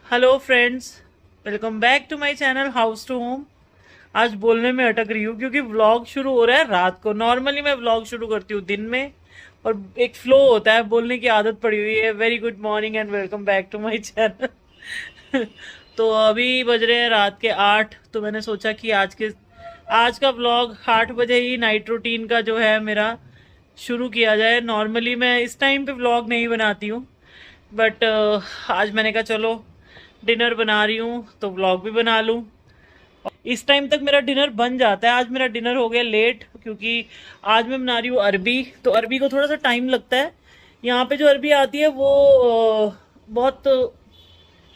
Hello friends, welcome back to my channel house to home. आज बोलने में अटक रही हूँ क्योंकि व्लॉग शुरू हो रहा है रात को। नॉर्मली मैं व्लॉग शुरू करती हूँ दिन में और एक फ्लो होता है, बोलने की आदत पड़ी हुई है। Very good morning and welcome back to my channel. तो अभी बज रहे हैं रात के 8। तो मैंने सोचा कि आज का व्लॉग 8 बजे ही नाइट रूटीन का जो है मेरा शुरू किया जाए। नॉर्मली मैं इस टाइम पे व्लॉग नहीं बनाती हूँ, बट आज मैंने कहा चलो डिनर बना रही हूँ तो व्लॉग भी बना लूँ। इस टाइम तक मेरा डिनर बन जाता है। आज मेरा डिनर हो गया लेट क्योंकि आज मैं बना रही हूँ अरबी। तो अरबी को थोड़ा सा टाइम लगता है। यहाँ पे जो अरबी आती है वो बहुत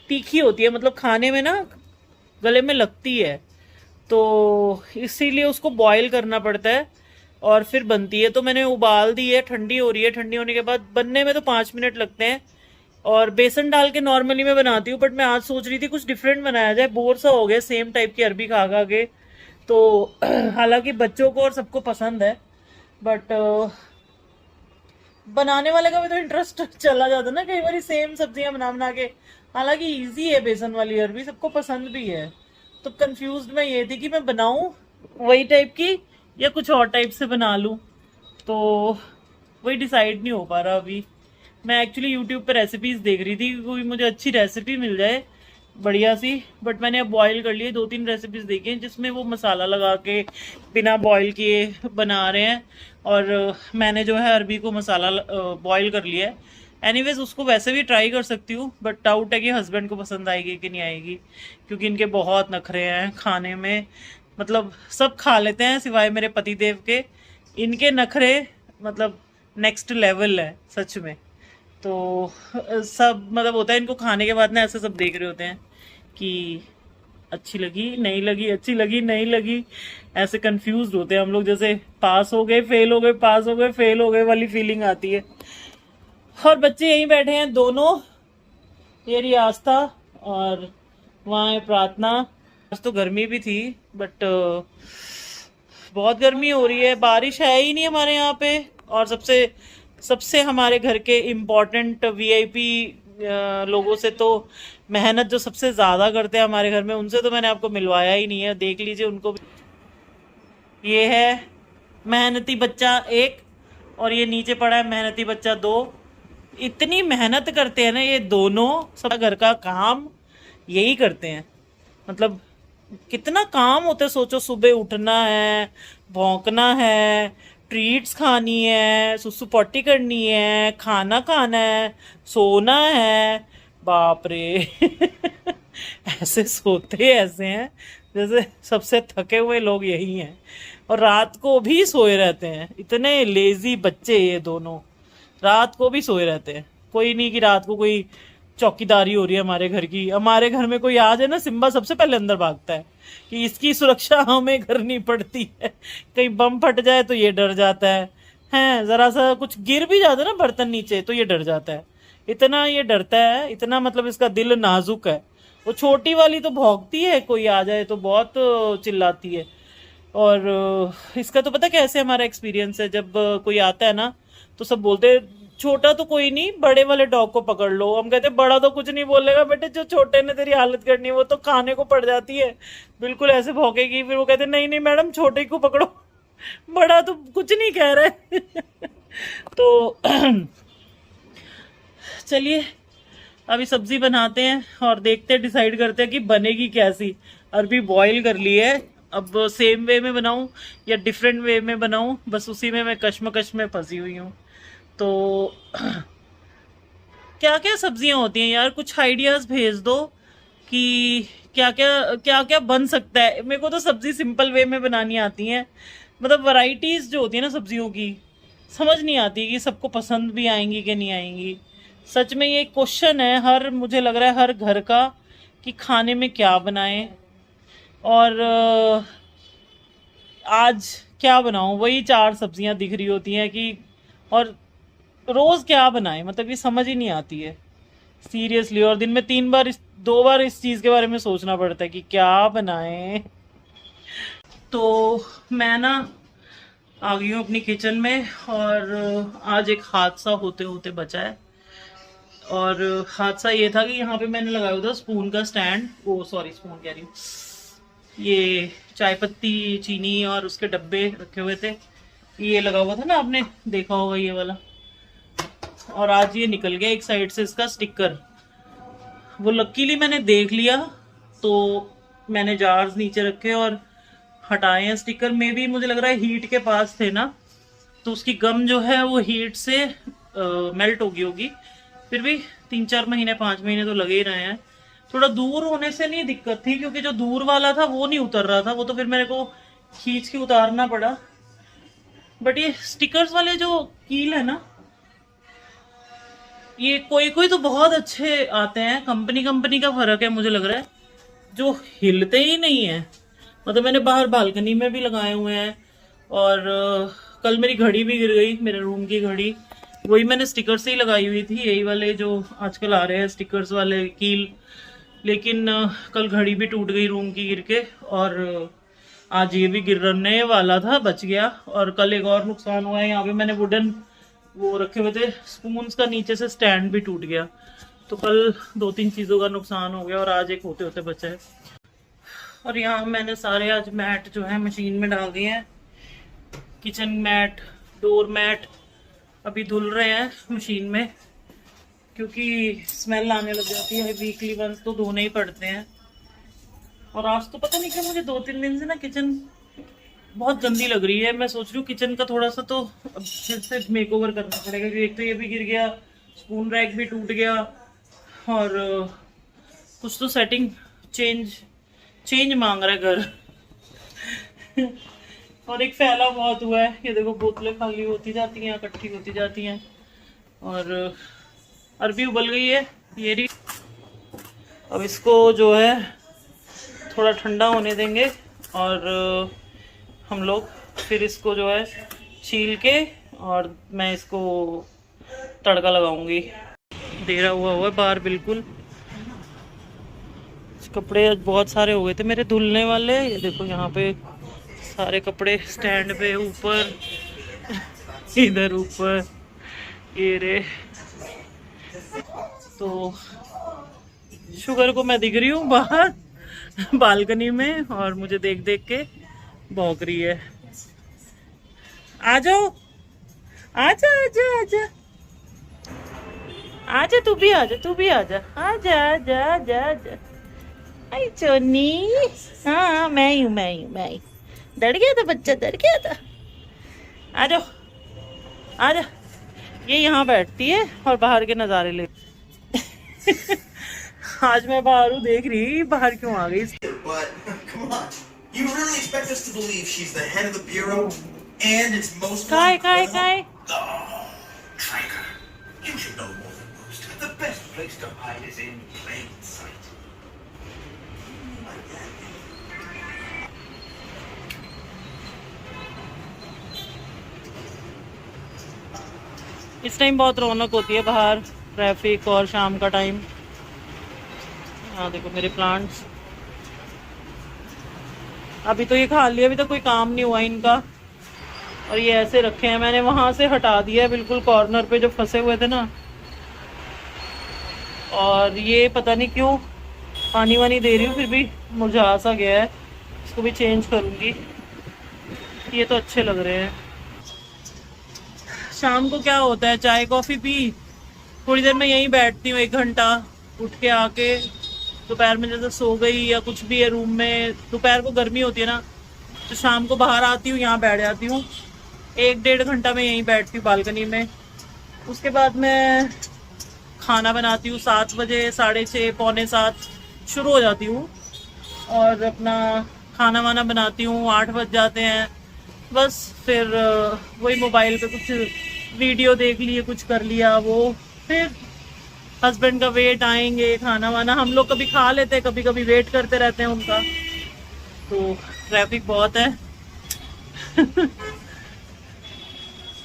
तीखी होती है, मतलब खाने में ना गले में लगती है, तो इसीलिए उसको बॉईल करना पड़ता है और फिर बनती है। तो मैंने उबाल दी है, ठंडी हो रही है। ठंडी होने के बाद बनने में तो 5 मिनट लगते हैं। और बेसन डाल के नॉर्मली मैं बनाती हूँ, बट मैं आज सोच रही थी कुछ डिफरेंट बनाया जाए। बोर सा हो गया सेम टाइप की अरबी खा खा के। तो हालांकि बच्चों को और सबको पसंद है, बट बनाने वाले का भी तो इंटरेस्ट चला जाता है ना कई बार सेम सब्जियां बना बना के। हालांकि इजी है बेसन वाली अरबी, सबको पसंद भी है। तो कंफ्यूज मैं ये थी कि मैं बनाऊं वही टाइप की या कुछ और टाइप से बना लूं। तो वही डिसाइड नहीं हो पा रहा अभी। मैं एक्चुअली यूट्यूब पे रेसिपीज देख रही थी कि कोई मुझे अच्छी रेसिपी मिल जाए बढ़िया सी। बट मैंने अब बॉईल कर लिए, 2-3 रेसिपीज देखी हैं जिसमें वो मसाला लगा के बिना बॉईल किए बना रहे हैं। और मैंने जो है अरबी को मसाला बॉईल कर लिया है। एनीवेज उसको वैसे भी ट्राई कर सकती हूँ, बट डाउट है कि हस्बैंड को पसंद आएगी कि नहीं आएगी, क्योंकि इनके बहुत नखरे हैं खाने में। मतलब सब खा लेते हैं सिवाय मेरे पति देव के। इनके नखरे मतलब नेक्स्ट लेवल है सच में। तो सब मतलब होता है इनको खाने के बाद ना ऐसे सब देख रहे होते हैं कि अच्छी लगी नहीं लगी, अच्छी लगी नहीं लगी। ऐसे कंफ्यूज होते हैं हम लोग, जैसे पास हो गए फेल हो गए, पास हो गए फेल हो गए वाली फीलिंग आती है। और बच्चे यहीं बैठे हैं दोनों, ये रही आस्था और वहाँ है प्रार्थना। आज तो गर्मी भी थी, बट बहुत गर्मी हो रही है। बारिश है ही नहीं हमारे यहाँ पे। और सबसे सबसे हमारे घर के इम्पोर्टेंट वीआईपी लोगों से तो मेहनत जो सबसे ज्यादा करते हैं हमारे घर में, उनसे तो मैंने आपको मिलवाया ही नहीं है। देख लीजिए उनको भी। ये है मेहनती बच्चा एक, और ये नीचे पड़ा है मेहनती बच्चा दो। इतनी मेहनत करते हैं ना ये दोनों, सब घर का काम यही करते हैं। मतलब कितना काम होता है सोचो। सुबह उठना है, भौंकना है, ट्रीट्स खानी है, सुसु पॉटी करनी है, खाना खाना है, सोना है। बाप रे। ऐसे सोते ऐसे हैं जैसे सबसे थके हुए लोग यही हैं। और रात को भी सोए रहते हैं। इतने लेजी बच्चे ये दोनों, रात को भी सोए रहते हैं। कोई नहीं कि रात को कोई चौकीदारी हो रही है हमारे घर की। हमारे घर में कोई आ जाए ना, सिम्बा सबसे पहले अंदर भागता है कि इसकी सुरक्षा हमें करनी पड़ती है। कहीं बम फट जाए तो ये डर जाता है जरा सा कुछ गिर भी जाता है ना बर्तन नीचे तो ये डर जाता है। इतना ये डरता है, इतना मतलब इसका दिल नाजुक है। वो छोटी वाली तो भौंकती है, कोई आ जाए तो बहुत चिल्लाती है। और इसका तो पता कैसे हमारा एक्सपीरियंस है। जब कोई आता है ना तो सब बोलते हैं छोटा तो कोई नहीं, बड़े वाले डॉग को पकड़ लो। हम कहते बड़ा तो कुछ नहीं बोलेगा बेटे, जो छोटे ने तेरी हालत करनी है वो तो खाने को पड़ जाती है। बिल्कुल ऐसे भौंकेगी। फिर वो कहते नहीं नहीं मैडम छोटे को पकड़ो, बड़ा तो कुछ नहीं कह रहे। तो चलिए अभी सब्जी बनाते हैं और देखते हैं, डिसाइड करते हैं कि बनेगी कैसी। अरबी बॉईल कर ली है, अब सेम वे में बनाऊं या डिफरेंट वे में बनाऊं, बस उसी में मैं कश्मकश में फंसी हुई हूँ। तो क्या क्या सब्जियां होती हैं यार, कुछ आइडियाज भेज दो कि क्या क्या बन सकता है। मेरे को तो सब्जी सिंपल वे में बनानी आती है। मतलब वैरायटीज जो होती है ना सब्जियों की, समझ नहीं आती कि सबको पसंद भी आएंगी कि नहीं आएंगी। सच में ये क्वेश्चन है हर, मुझे लग रहा है हर घर का, कि खाने में क्या बनाएं। और आज क्या बनाऊं, वही 4 सब्जियां दिख रही होती हैं कि, और रोज क्या बनाएं, मतलब ये समझ ही नहीं आती है सीरियसली। और दिन में 3 बार 2 बार इस चीज के बारे में सोचना पड़ता है कि क्या बनाएं। तो मैं ना आ गई हूँ अपनी किचन में, और आज एक हादसा होते होते बचा है। और हादसा ये था कि यहाँ पे मैंने लगाया हुआ था स्पून का स्टैंड, वो सॉरी स्पून कह रही हूँ, ये चाय पत्ती चीनी और उसके डब्बे रखे हुए थे, ये लगा हुआ था ना, आपने देखा होगा ये वाला। और आज ये निकल गया एक साइड से इसका स्टिकर। वो लकीली मैंने देख लिया, तो मैंने जार्स नीचे रखे और हटाए हैं स्टिकर। में भी मुझे लग रहा है हीट के पास थे ना, तो उसकी गम जो है वो हीट से मेल्ट हो गई होगी। फिर भी 3-4 महीने 5 महीने तो लगे ही रहे हैं। थोड़ा दूर होने से नहीं दिक्कत थी, क्योंकि जो दूर वाला था वो नहीं उतर रहा था, वो तो फिर मेरे को खींच के उतारना पड़ा। बट ये स्टिकर्स वाले जो कील है ना, ये कोई कोई तो बहुत अच्छे आते हैं। कंपनी कंपनी का फर्क है मुझे लग रहा है, जो हिलते ही नहीं है। मतलब मैंने बाहर बालकनी में भी लगाए हुए हैं, और कल मेरी घड़ी भी गिर गई, मेरे रूम की घड़ी। वही मैंने स्टिकर से ही लगाई हुई थी, यही वाले जो आजकल आ रहे हैं स्टिकर्स वाले कील। लेकिन कल घड़ी भी टूट गई रूम की गिर के, और आज ये भी गिरने वाला था, बच गया। और कल एक और नुकसान हुआ है, यहाँ पे मैंने वुडन वो रखे हुए थे स्पून्स का, नीचे से स्टैंड भी टूट गया। तो कल 2-3 चीज़ों का नुकसान हो गया, और आज एक होते होते बचा है। और यहाँ मैंने सारे आज मैट जो है मशीन में डाल दिए हैं। किचन मैट, डोर मैट अभी धुल रहे हैं मशीन में, क्योंकि स्मेल आने लग जाती है। वीकली वंस तो धोने ही पड़ते हैं। और आज तो पता नहीं क्यों मुझे 2-3 दिन से ना किचन बहुत गंदी लग रही है। मैं सोच रही हूँ किचन का थोड़ा सा तो अब फिर से मेकओवर करना पड़ेगा, क्योंकि एक तो ये भी गिर गया, स्पून रैक भी टूट गया, और कुछ तो सेटिंग चेंज चेंज मांग रहा है घर। और एक फैला बहुत हुआ है, ये देखो बोतलें खाली होती जाती हैं, इकट्ठी होती जाती हैं। और अरबी उबल गई है ये रही। अब इसको जो है थोड़ा ठंडा होने देंगे, और हम लोग फिर इसको जो है छील के, और मैं इसको तड़का लगाऊंगी। देरा हुआ हुआ है बाहर बिल्कुल। कपड़े आज बहुत सारे हो गए थे मेरे धुलने वाले। ये देखो यहाँ पे सारे कपड़े स्टैंड पे ऊपर, इधर ऊपर, ये रे। तो शुगर को मैं दिख रही हूँ बाहर बालकनी में, और मुझे देख देख के भौंक रही है। आ जाओ, आजा आजा आजा आजा, तू भी आजा, तू भी आजा, आजा आजा आजा आजा। आई चोनी, हाँ मैं ही हूँ, मैं ही हूँ, मैं ही। डर गया था बच्चा, डर गया था। आ जाओ, आ जा। ये यहाँ बैठती है और बाहर के नज़ारे ले। आज मैं बाहर हूँ, देख रही बाहर क्यों आ गई। But come on, you really expect us to believe she's the head of the bureau and its most काय wanted काय criminal? काय Oh, traitor! You should know more than most. The best place to hide is in plain sight. इस time बहुत रौनक होती है बाहर, traffic, और शाम का टाइम। हाँ देखो मेरे प्लांट्स, अभी तो ये खा लिया, अभी तो कोई काम नहीं हुआ इनका। और ये ऐसे रखे हैं, मैंने वहां से हटा दिया है बिल्कुल कॉर्नर पे जो फंसे हुए थे ना। और ये पता नहीं क्यों पानी वानी दे रही हूँ, फिर भी मुरझा सा गया है, इसको भी चेंज करूंगी। ये तो अच्छे लग रहे हैं। शाम को क्या होता है, चाय कॉफी पी, थोड़ी देर मैं यहीं बैठती हूँ 1 घंटा। उठ के आके दोपहर में जैसे सो गई या कुछ भी है रूम में, दोपहर को गर्मी होती है ना, तो शाम को बाहर आती हूँ, यहाँ बैठ जाती हूँ 1-1.5 घंटा मैं यहीं बैठती हूँ बालकनी में। उसके बाद मैं खाना बनाती हूँ 7 बजे, 6:30, पौने 7 शुरू हो जाती हूँ, और अपना खाना वाना बनाती हूँ, 8 बज जाते हैं। बस फिर वही मोबाइल पे कुछ वीडियो देख लिए, कुछ कर लिया वो। फिर हस्बैंड का वेट, आएंगे, खाना वाना हम लोग कभी खा लेते हैं, कभी कभी वेट करते रहते हैं उनका। तो ट्रैफिक बहुत है।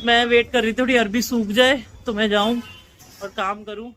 मैं वेट कर रही थी थोड़ी अरबी सूख जाए तो मैं जाऊं और काम करूं।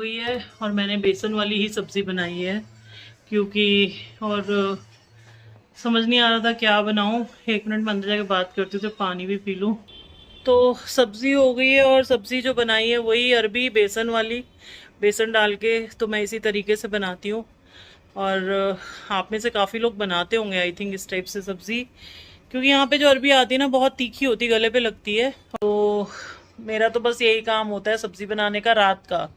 गई है और मैंने बेसन वाली ही सब्ज़ी बनाई है, क्योंकि और समझ नहीं आ रहा था क्या बनाऊं। 1 मिनट में अंदर जाके बात करती हूँ तो पानी भी पी लूँ। तो सब्ज़ी हो गई है और सब्ज़ी जो बनाई है वही अरबी बेसन वाली, बेसन डाल के तो मैं इसी तरीके से बनाती हूँ। और आप में से काफ़ी लोग बनाते होंगे आई थिंक इस टाइप से सब्ज़ी, क्योंकि यहाँ पे जो अरबी आती है ना बहुत तीखी होती, गले पे लगती है। तो मेरा तो बस यही काम होता है सब्ज़ी बनाने का रात का,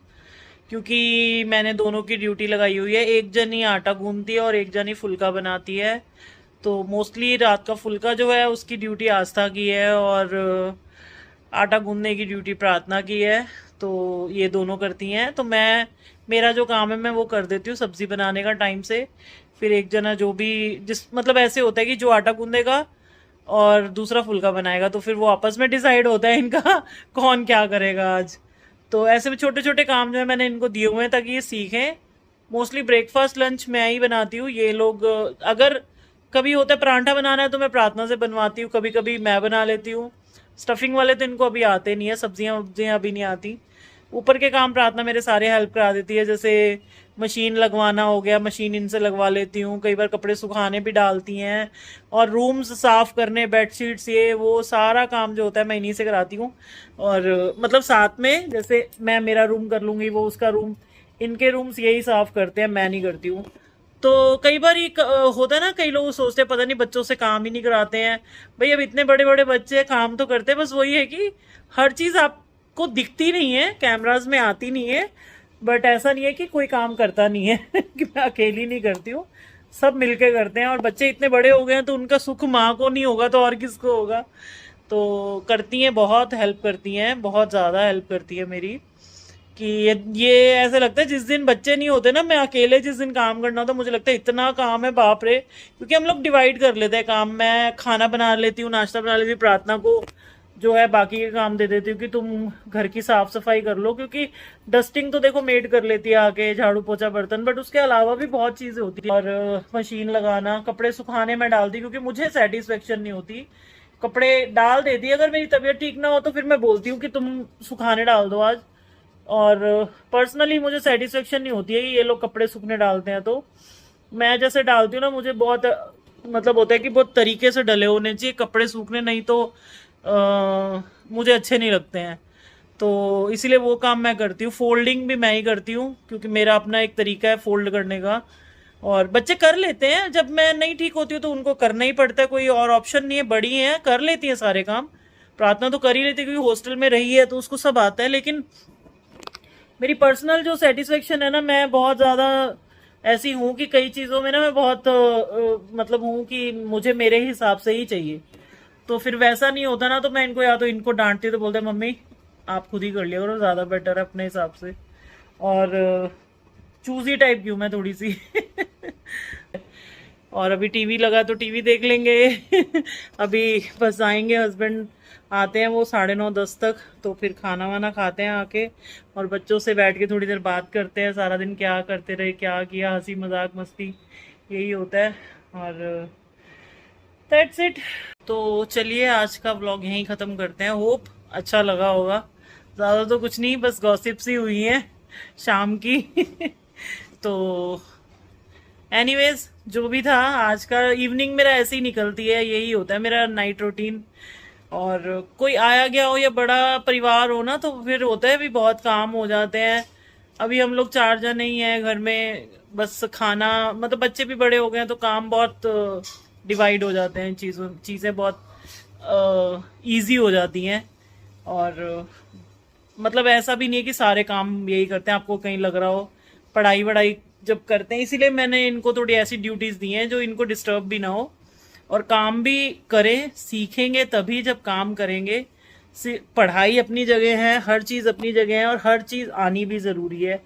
क्योंकि मैंने दोनों की ड्यूटी लगाई हुई है। एक जनी आटा गूंदती है और एक जनी फुल्का बनाती है। तो मोस्टली रात का फुल्का जो है उसकी ड्यूटी आस्था की है और आटा गूंदने की ड्यूटी प्रार्थना की है। तो ये दोनों करती हैं, तो मेरा जो काम है मैं वो कर देती हूँ सब्जी बनाने का टाइम से। फिर एक जना जो भी जिस मतलब ऐसे होता है कि जो आटा गूंदेगा और दूसरा फुल्का बनाएगा, तो फिर वो आपस में डिसाइड होता है इनका कौन क्या करेगा आज। तो ऐसे में छोटे छोटे काम जो है मैंने इनको दिए हुए हैं ताकि ये सीखें। मोस्टली ब्रेकफास्ट लंच मैं ही बनाती हूँ। ये लोग अगर कभी होता है परांठा बनाना है तो मैं प्रार्थना से बनवाती हूँ, कभी कभी मैं बना लेती हूँ। स्टफिंग वाले तो इनको अभी आते नहीं है, सब्जियां वब्जियां अभी नहीं आती। ऊपर के काम प्रार्थना मेरे सारे हेल्प करा देती है, जैसे मशीन लगवाना हो गया, मशीन इनसे लगवा लेती हूँ। कई बार कपड़े सुखाने भी डालती हैं, और रूम्स साफ करने, बेडशीट्स, ये वो सारा काम जो होता है मैं इन्हीं से कराती हूँ। और मतलब साथ में जैसे मैं मेरा रूम कर लूँगी, वो उसका रूम, इनके रूम्स यही साफ करते हैं, मैं नहीं करती हूँ। तो कई बार ये होता है ना, कई लोग सोचते हैं पता नहीं बच्चों से काम ही नहीं कराते हैं। भाई अब इतने बड़े बड़े बच्चे काम तो करते हैं, बस वही है कि हर चीज़ आपको दिखती नहीं है, कैमराज में आती नहीं है। बट ऐसा नहीं है कि कोई काम करता नहीं है कि मैं अकेली नहीं करती हूँ, सब मिलके करते हैं। और बच्चे इतने बड़े हो गए हैं तो उनका सुख माँ को नहीं होगा तो और किसको होगा। तो करती हैं, बहुत हेल्प करती हैं, बहुत ज़्यादा हेल्प करती है मेरी। कि ये ऐसा लगता है जिस दिन बच्चे नहीं होते ना, मैं अकेले जिस दिन काम करना होता मुझे लगता है इतना काम है बाप रे। क्योंकि हम लोग डिवाइड कर लेते हैं काम। मैं खाना बना लेती हूँ, नाश्ता बना लेती हूँ, प्रार्थना को जो है बाकी के काम दे देती हूँ कि तुम घर की साफ सफाई कर लो। क्योंकि डस्टिंग तो देखो मेड कर लेती है आके, झाड़ू पोछा बर्तन, बट उसके अलावा भी बहुत चीजें होती है। और मशीन लगाना, कपड़े सुखाने में डालती, क्योंकि मुझे सेटिस्फेक्शन नहीं होती। कपड़े डाल देती है, अगर मेरी तबीयत ठीक ना हो तो फिर मैं बोलती हूँ कि तुम सुखाने डाल दो आज। और पर्सनली मुझे सेटिस्फेक्शन नहीं होती है कि ये लोग कपड़े सूखने डालते हैं। तो मैं जैसे डालती हूँ ना, मुझे बहुत मतलब होता है कि बहुत तरीके से डले होने चाहिए कपड़े सूखने, नहीं तो मुझे अच्छे नहीं लगते हैं। तो इसीलिए वो काम मैं करती हूँ। फोल्डिंग भी मैं ही करती हूँ, क्योंकि मेरा अपना एक तरीका है फोल्ड करने का। और बच्चे कर लेते हैं, जब मैं नहीं ठीक होती हूँ तो उनको करना ही पड़ता है, कोई और ऑप्शन नहीं है। बड़ी हैं, कर लेती हैं सारे काम। प्रार्थना तो कर ही लेती है क्योंकि हॉस्टल में रही है तो उसको सब आता है। लेकिन मेरी पर्सनल जो सेटिस्फेक्शन है ना, मैं बहुत ज़्यादा ऐसी हूँ कि कई चीज़ों में ना मैं बहुत मतलब हूँ कि मुझे मेरे हिसाब से ही चाहिए। तो फिर वैसा नहीं होता ना, तो मैं इनको या तो इनको डांटती तो बोलते मम्मी आप खुद ही कर लिया करो, ज़्यादा बेटर है अपने हिसाब से। और चूजी टाइप की हूँ मैं थोड़ी सी और अभी टीवी लगा तो टीवी देख लेंगे अभी बस आएंगे हस्बैंड, आते हैं वो 9:30-10 तक, तो फिर खाना वाना खाते हैं आके, और बच्चों से बैठ के थोड़ी देर बात करते हैं। सारा दिन क्या करते रहे, क्या किया, हंसी मजाक मस्ती यही होता है। और दैट्स इट। तो चलिए आज का व्लॉग यहीं ख़त्म करते हैं। होप अच्छा लगा होगा। ज़्यादा तो कुछ नहीं, बस गॉसिप्स ही हुई हैं शाम की तो एनीवेज जो भी था, आज का इवनिंग मेरा ऐसे ही निकलती है, यही होता है मेरा नाइट रूटीन। और कोई आया गया हो या बड़ा परिवार हो ना, तो फिर होता है भी बहुत काम हो जाते हैं। अभी हम लोग 4 जने ही हैं घर में, बस खाना मतलब बच्चे भी बड़े हो गए हैं तो काम बहुत डिवाइड हो जाते हैं, चीज़ें बहुत इजी हो जाती हैं। और मतलब ऐसा भी नहीं है कि सारे काम यही करते हैं, आपको कहीं लग रहा हो। पढ़ाई वढ़ाई जब करते हैं, इसीलिए मैंने इनको थोड़ी ऐसी ड्यूटीज दी हैं जो इनको डिस्टर्ब भी ना हो, और काम भी करें। सीखेंगे तभी जब काम करेंगे। पढ़ाई अपनी जगह है, हर चीज़ अपनी जगह है, और हर चीज़ आनी भी ज़रूरी है।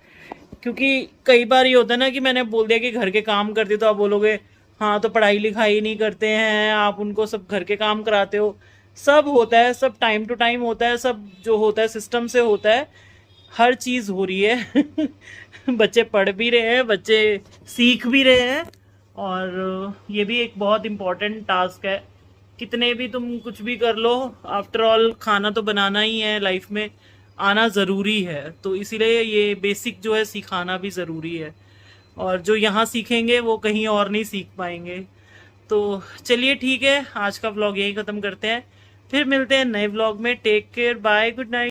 क्योंकि कई बार ये होता है ना कि मैंने बोल दिया कि घर के काम करते, तो आप बोलोगे हाँ तो पढ़ाई लिखाई नहीं करते हैं आप, उनको सब घर के काम कराते हो। सब होता है, सब टाइम टू टाइम होता है, सब जो होता है सिस्टम से होता है, हर चीज़ हो रही है बच्चे पढ़ भी रहे हैं, बच्चे सीख भी रहे हैं। और ये भी एक बहुत इम्पोर्टेंट टास्क है। कितने भी तुम कुछ भी कर लो, आफ्टर ऑल खाना तो बनाना ही है लाइफ में। आना ज़रूरी है। तो इसीलिए ये बेसिक जो है सिखाना भी ज़रूरी है, और जो यहाँ सीखेंगे वो कहीं और नहीं सीख पाएंगे। तो चलिए ठीक है, आज का व्लॉग यही ख़त्म करते हैं, फिर मिलते हैं नए व्लॉग में। Take care, bye, good night.